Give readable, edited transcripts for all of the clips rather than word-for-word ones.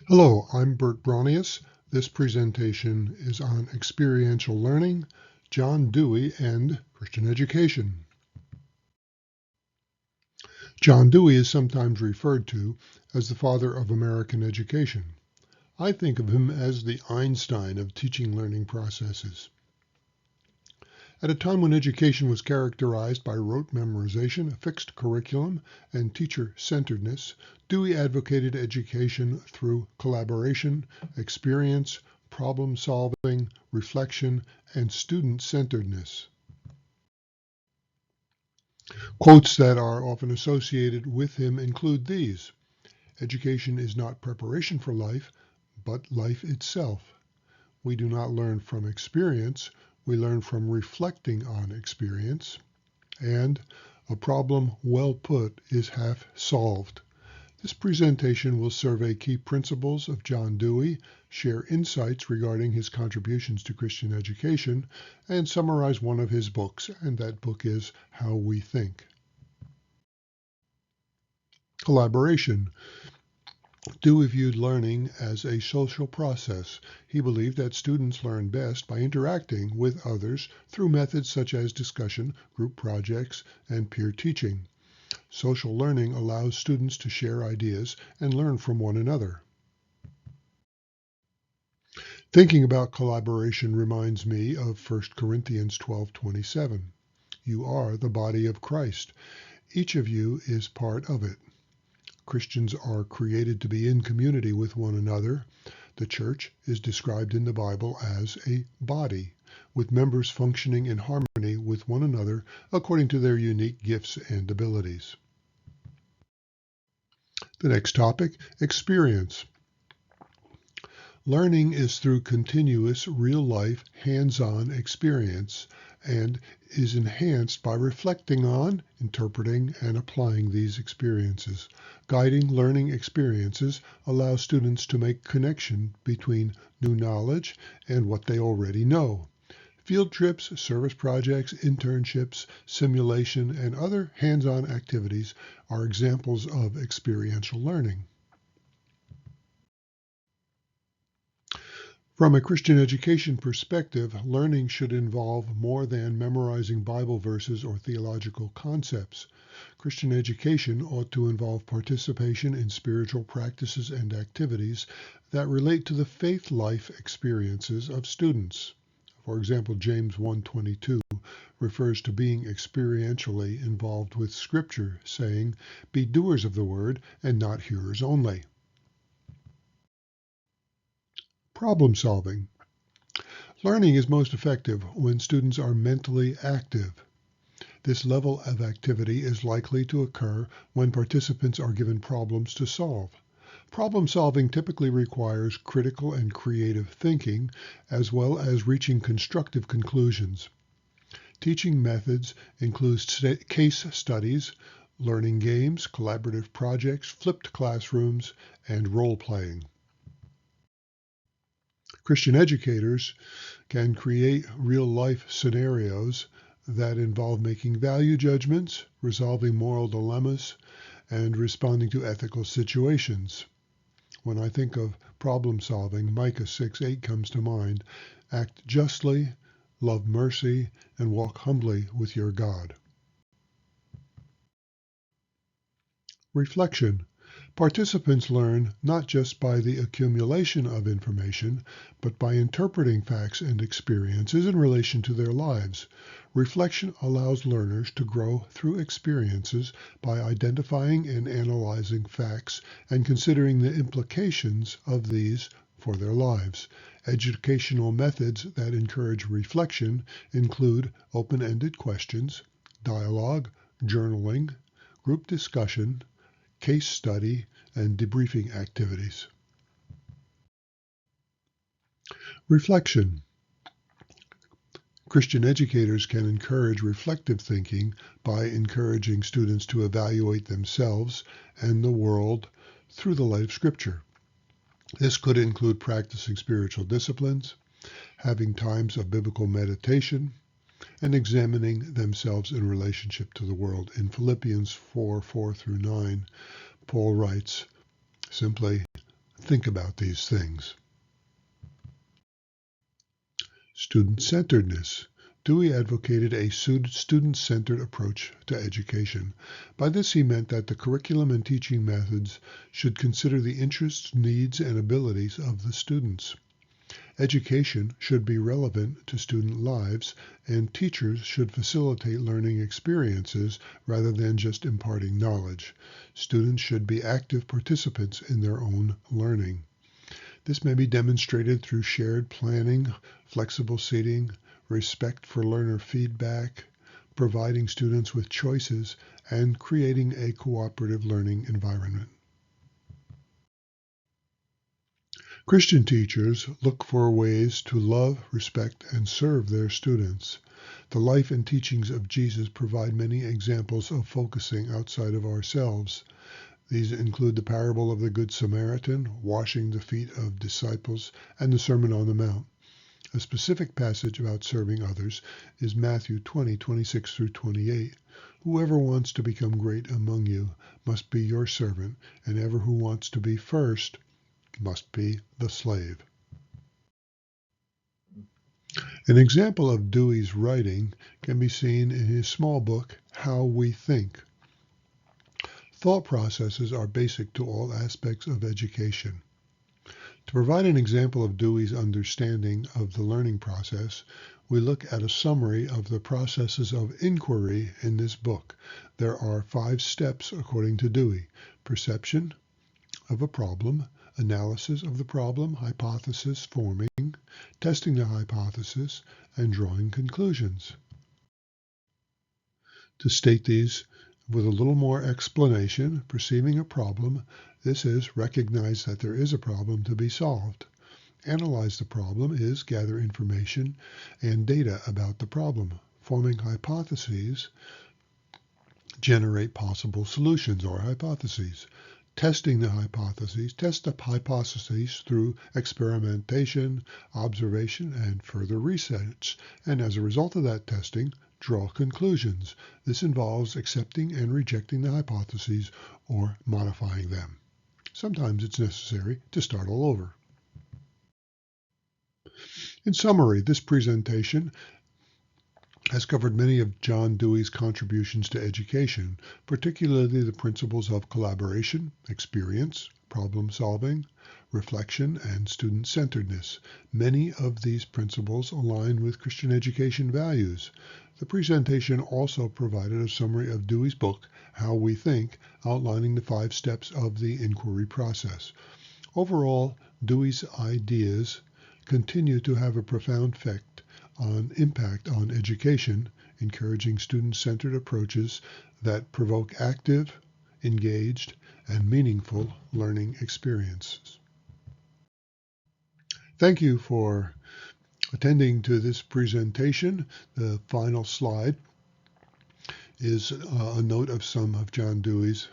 Hello, I'm Bert Bronius. This presentation is on experiential learning, John Dewey, and Christian education. John Dewey is sometimes referred to as the father of American education. I think of him as the Einstein of teaching learning processes. At a time when education was characterized by rote memorization, a fixed curriculum, and teacher-centeredness, Dewey advocated education through collaboration, experience, problem-solving, reflection, and student-centeredness. Quotes that are often associated with him include these: "Education is not preparation for life, but life itself. We do not learn from experience, we learn from reflecting on experience," and "A problem well put is half solved." This presentation will survey key principles of John Dewey, share insights regarding his contributions to Christian education, and summarize one of his books, and that book is How We Think. Collaboration. Dewey viewed learning as a social process. He believed that students learn best by interacting with others through methods such as discussion, group projects, and peer teaching. Social learning allows students to share ideas and learn from one another. Thinking about collaboration reminds me of 1 Corinthians 12:27. You are the body of Christ. Each of you is part of it. Christians are created to be in community with one another. The church is described in the Bible as a body, with members functioning in harmony with one another according to their unique gifts and abilities. The next topic, experience. Learning is through continuous, real-life, hands-on experience and is enhanced by reflecting on, interpreting, and applying these experiences. Guiding learning experiences allow students to make connection between new knowledge and what they already know. Field trips, service projects, internships, simulation, and other hands-on activities are examples of experiential learning. From a Christian education perspective, learning should involve more than memorizing Bible verses or theological concepts. Christian education ought to involve participation in spiritual practices and activities that relate to the faith life experiences of students. For example, James 1:22 refers to being experientially involved with Scripture, saying, "Be doers of the word and not hearers only." Problem solving. Learning is most effective when students are mentally active. This level of activity is likely to occur when participants are given problems to solve. Problem solving typically requires critical and creative thinking, as well as reaching constructive conclusions. Teaching methods include case studies, learning games, collaborative projects, flipped classrooms, and role-playing. Christian educators can create real-life scenarios that involve making value judgments, resolving moral dilemmas, and responding to ethical situations. When I think of problem solving, Micah 6:8 comes to mind. Act justly, love mercy, and walk humbly with your God. Reflection. Participants learn not just by the accumulation of information, but by interpreting facts and experiences in relation to their lives. Reflection allows learners to grow through experiences by identifying and analyzing facts and considering the implications of these for their lives. Educational methods that encourage reflection include open-ended questions, dialogue, journaling, group discussion, case study, and debriefing activities. Reflection. Christian educators can encourage reflective thinking by encouraging students to evaluate themselves and the world through the light of Scripture. This could include practicing spiritual disciplines, having times of biblical meditation, and examining themselves in relationship to the world. In Philippians 4:4-9, Paul writes simply, think about these things. Student-centeredness. Dewey advocated a student-centered approach to education. By this he meant that the curriculum and teaching methods should consider the interests, needs, and abilities of the students. Education should be relevant to student lives, and teachers should facilitate learning experiences rather than just imparting knowledge. Students should be active participants in their own learning. This may be demonstrated through shared planning, flexible seating, respect for learner feedback, providing students with choices, and creating a cooperative learning environment. Christian teachers look for ways to love, respect, and serve their students. The life and teachings of Jesus provide many examples of focusing outside of ourselves. These include the parable of the Good Samaritan, washing the feet of disciples, and the Sermon on the Mount. A specific passage about serving others is Matthew 20:26 through 28. Whoever wants to become great among you must be your servant, and ever who wants to be first must be the slave. An example of Dewey's writing can be seen in his small book, How We Think. Thought processes are basic to all aspects of education. To provide an example of Dewey's understanding of the learning process, we look at a summary of the processes of inquiry in this book. There are 5 steps according to Dewey: perception of a problem, analysis of the problem, hypothesis forming, testing the hypothesis, and drawing conclusions. To state these with a little more explanation, perceiving a problem, this is recognize that there is a problem to be solved. Analyze the problem is gather information and data about the problem. Forming hypotheses, generate possible solutions or hypotheses. Testing the hypotheses, test the hypotheses through experimentation, observation, and further research. And as a result of that testing, draw conclusions. This involves accepting and rejecting the hypotheses or modifying them. Sometimes it's necessary to start all over. In summary, this presentation has covered many of John Dewey's contributions to education, particularly the principles of collaboration, experience, problem solving, reflection, and student-centeredness. Many of these principles align with Christian education values. The presentation also provided a summary of Dewey's book, How We Think, outlining the 5 steps of the inquiry process. Overall, Dewey's ideas continue to have a profound impact on education, encouraging student-centered approaches that provoke active, engaged, and meaningful learning experiences. Thank you for attending to this presentation. The final slide is a note of some of John Dewey's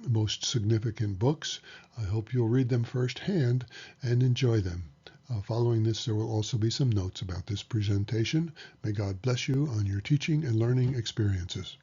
most significant books. I hope you'll read them firsthand and enjoy them. Following this, there will also be some notes about this presentation. May God bless you on your teaching and learning experiences.